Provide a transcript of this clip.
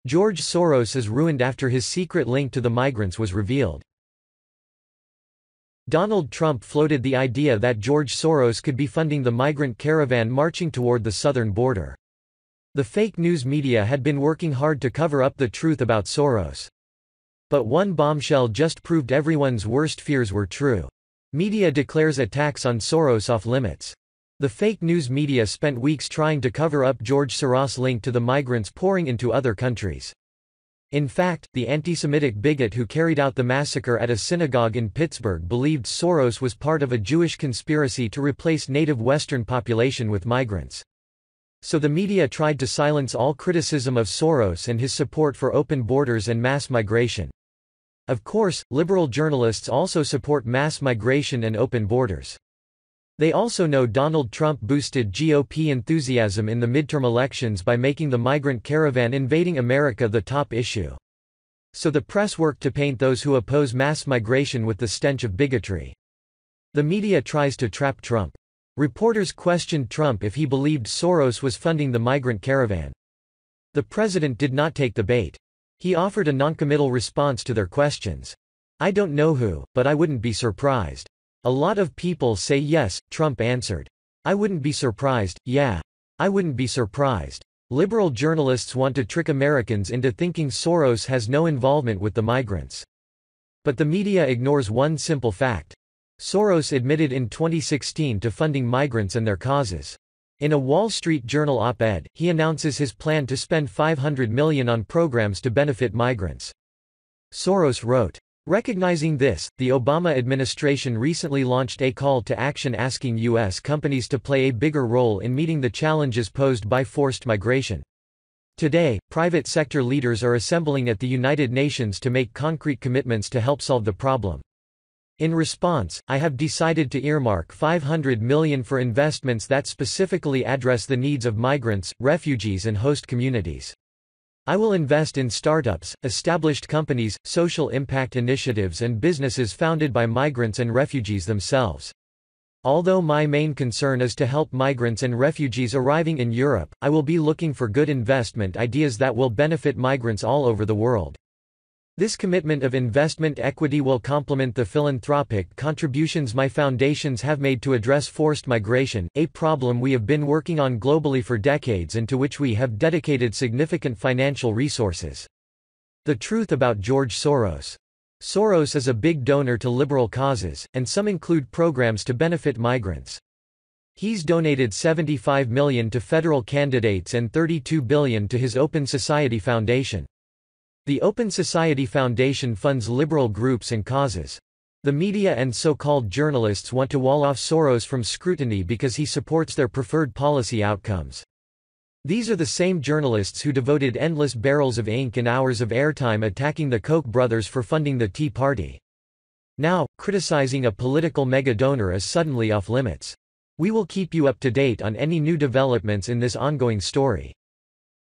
George Soros is ruined after his secret link to the migrants was revealed. Donald Trump floated the idea that George Soros could be funding the migrant caravan marching toward the southern border. The fake news media had been working hard to cover up the truth about Soros. But one bombshell just proved everyone's worst fears were true. Media declares attacks on Soros off limits. The fake news media spent weeks trying to cover up George Soros' link to the migrants pouring into other countries. In fact, the anti-Semitic bigot who carried out the massacre at a synagogue in Pittsburgh believed Soros was part of a Jewish conspiracy to replace native Western population with migrants. So the media tried to silence all criticism of Soros and his support for open borders and mass migration. Of course, liberal journalists also support mass migration and open borders. They also know Donald Trump boosted GOP enthusiasm in the midterm elections by making the migrant caravan invading America the top issue. So the press worked to paint those who oppose mass migration with the stench of bigotry. The media tries to trap Trump. Reporters questioned Trump if he believed Soros was funding the migrant caravan. The president did not take the bait. He offered a noncommittal response to their questions. "I don't know who, but I wouldn't be surprised. A lot of people say yes," Trump answered. "I wouldn't be surprised, yeah. I wouldn't be surprised." Liberal journalists want to trick Americans into thinking Soros has no involvement with the migrants. But the media ignores one simple fact. Soros admitted in 2016 to funding migrants and their causes. In a Wall Street Journal op-ed, he announces his plan to spend $500 million on programs to benefit migrants. Soros wrote. Recognizing this, the Obama administration recently launched a call to action asking U.S. companies to play a bigger role in meeting the challenges posed by forced migration. Today, private sector leaders are assembling at the United Nations to make concrete commitments to help solve the problem. In response, I have decided to earmark $500 million for investments that specifically address the needs of migrants, refugees and host communities. I will invest in startups, established companies, social impact initiatives and businesses founded by migrants and refugees themselves. Although my main concern is to help migrants and refugees arriving in Europe, I will be looking for good investment ideas that will benefit migrants all over the world. This commitment of investment equity will complement the philanthropic contributions my foundations have made to address forced migration, a problem we have been working on globally for decades and to which we have dedicated significant financial resources. The truth about George Soros. Soros is a big donor to liberal causes, and some include programs to benefit migrants. He's donated $75 million to federal candidates and $32 billion to his Open Society Foundation. The Open Society Foundation funds liberal groups and causes. The media and so-called journalists want to wall off Soros from scrutiny because he supports their preferred policy outcomes. These are the same journalists who devoted endless barrels of ink and hours of airtime attacking the Koch brothers for funding the Tea Party. Now, criticizing a political mega-donor is suddenly off limits. We will keep you up to date on any new developments in this ongoing story.